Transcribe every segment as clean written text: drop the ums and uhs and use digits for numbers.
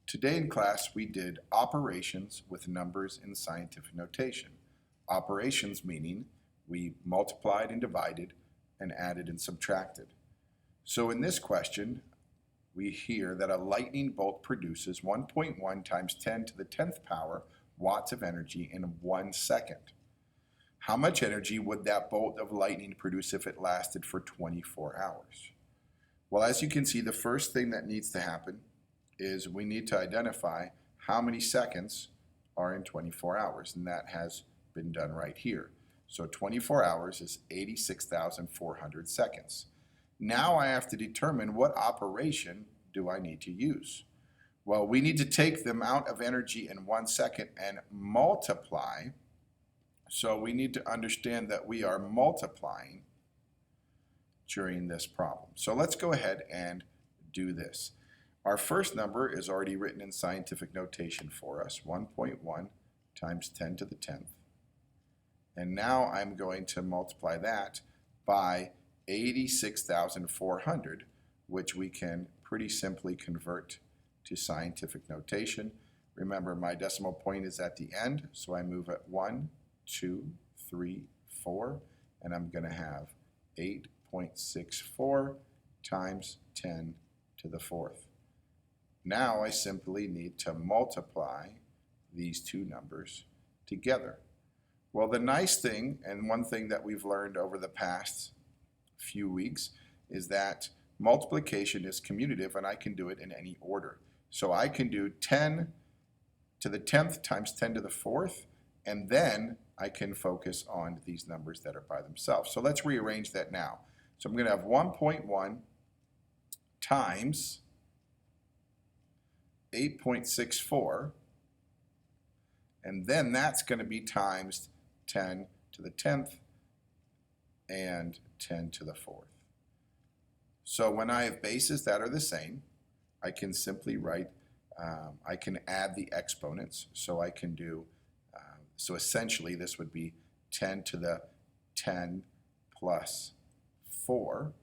Today in class we did operations with numbers in scientific notation. Operations meaning we multiplied and divided and added and subtracted. So in this question we hear that a lightning bolt produces 1.1 times 10 to the 10th power watts of energy in 1 second. How much energy would that bolt of lightning produce if it lasted for 24 hours? Well, as you can see, the first thing that needs to happen is we need to identify how many seconds are in 24 hours, and that has been done right here. So 24 hours is 86,400 seconds. Now I have to determine what operation do I need to use. Well, we need to take the amount of energy in 1 second and multiply. So we need to understand that we are multiplying during this problem. So let's go ahead and do this. Our first number is already written in scientific notation for us, 1.1 times 10 to the 10th. And now I'm going to multiply that by 86,400, which we can pretty simply convert to scientific notation. Remember, my decimal point is at the end, so I move at 1, 2, 3, 4, and I'm going to have 8.64 times 10 to the 4th. Now I simply need to multiply these two numbers together. Well, the nice thing, and one thing that we've learned over the past few weeks, is that multiplication is commutative and I can do it in any order. So I can do 10 to the 10th times 10 to the 4th, and then I can focus on these numbers that are by themselves. So let's rearrange that now. So I'm going to have 1.1 times 8.64, and then that's going to be times 10 to the 10th and 10 to the 4th. So when I have bases that are the same, I can simply write, I can add the exponents. So I can do, so essentially this would be 10 to the 10 plus 4.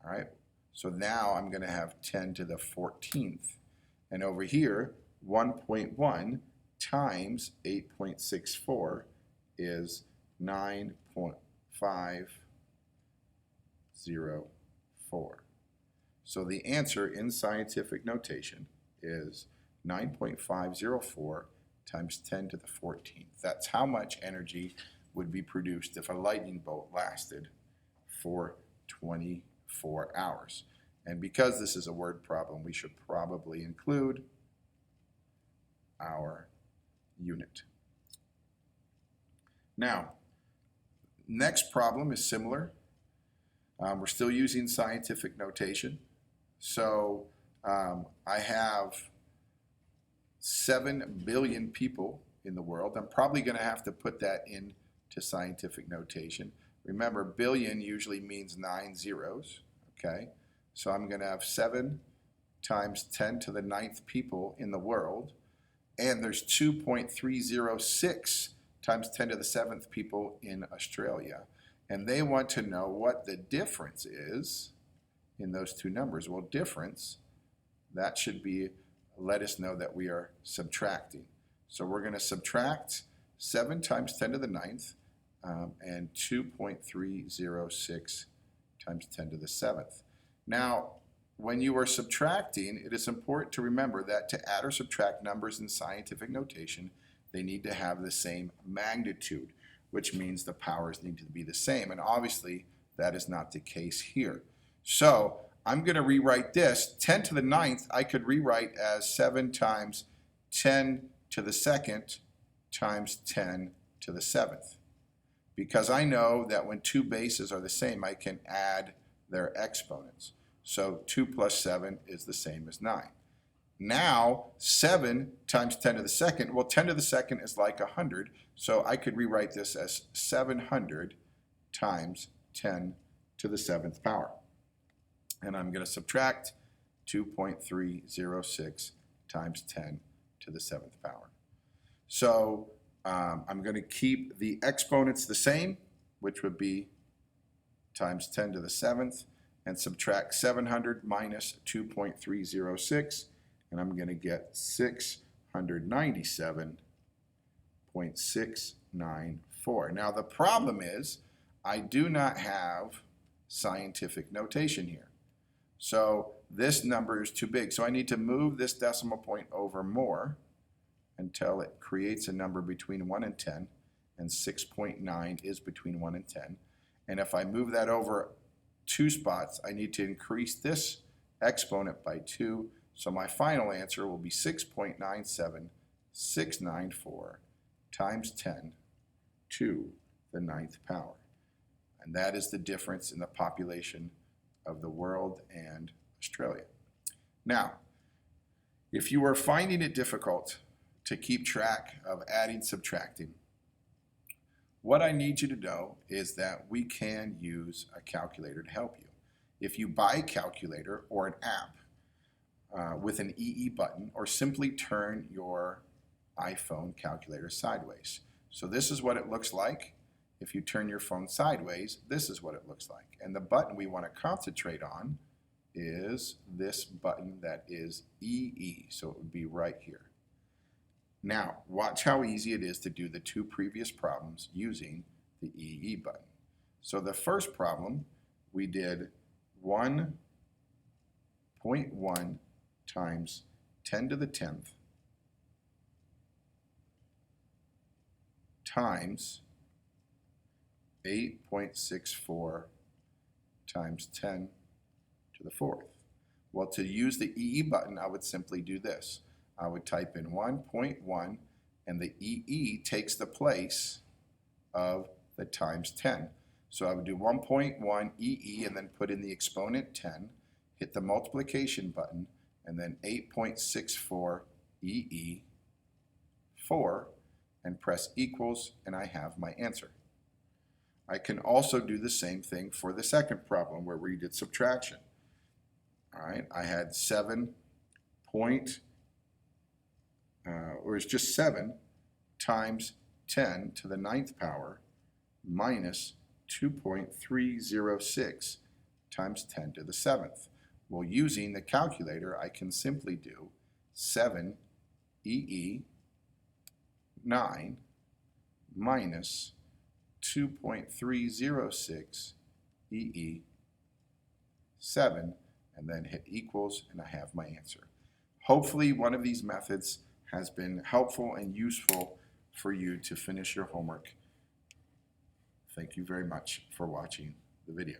All right. So now I'm going to have 10 to the 14th. And over here, 1.1 times 8.64 is 9.504. So the answer in scientific notation is 9.504 times 10 to the 14th. That's how much energy would be produced if a lightning bolt lasted for 24 hours. And because this is a word problem, we should probably include our unit. Now, next problem is similar. We're still using scientific notation. So I have 7 billion people in the world. I'm probably going to have to put that into scientific notation. Remember, billion usually means 9 zeros, okay? So I'm going to have 7 times 10 to the 9th people in the world, and there's 2.306 times 10 to the 7th people in Australia. And they want to know what the difference is in those two numbers. Well, difference, that should be, let us know that we are subtracting. So we're going to subtract 7 times 10 to the 9th and 2.306 times 10 to the 7th. Now, when you are subtracting, it is important to remember that to add or subtract numbers in scientific notation, they need to have the same magnitude, which means the powers need to be the same. And obviously, that is not the case here. So I'm going to rewrite this. 10 to the 9th, I could rewrite as 7 times 10 to the 2nd times 10 to the 7th. Because I know that when two bases are the same, I can add their exponents. So 2 plus 7 is the same as 9. Now, 7 times 10 to the 2nd, well, 10 to the 2nd is like 100, so I could rewrite this as 700 times 10 to the 7th power. And I'm going to subtract 2.306 times 10 to the 7th power. So I'm going to keep the exponents the same, which would be times 10 to the 7th, and subtract 700 minus 2.306, and I'm going to get 697.694. Now the problem is I do not have scientific notation here. So this number is too big. So I need to move this decimal point over more until it creates a number between 1 and 10, and 6.9 is between 1 and 10. And if I move that over 2 spots, I need to increase this exponent by 2. So my final answer will be 6.97694 times 10 to the 9th power. And that is the difference in the population of the world and Australia. Now, if you are finding it difficult to keep track of adding, subtracting, what I need you to know is that we can use a calculator to help you. If you buy a calculator or an app with an EE button, or simply turn your iPhone calculator sideways. So this is what it looks like. If you turn your phone sideways, this is what it looks like. And the button we want to concentrate on is this button that is EE. So it would be right here. Now, watch how easy it is to do the 2 previous problems using the EE button. So the first problem, we did 1.1 times 10 to the 10th times 8.64 times 10 to the 4th. Well, to use the EE button, I would simply do this. I would type in 1.1, and the EE takes the place of the times 10. So I would do 1.1 EE and then put in the exponent 10, hit the multiplication button, and then 8.64 EE 4, and press equals, and I have my answer. I can also do the same thing for the second problem where we did subtraction. All right, I had 7 times 10 to the 9th power minus 2.306 times 10 to the 7th. Well, using the calculator, I can simply do 7 EE 9 minus 2.306 EE 7, and then hit equals, and I have my answer. Hopefully one of these methods has been helpful and useful for you to finish your homework. Thank you very much for watching the video.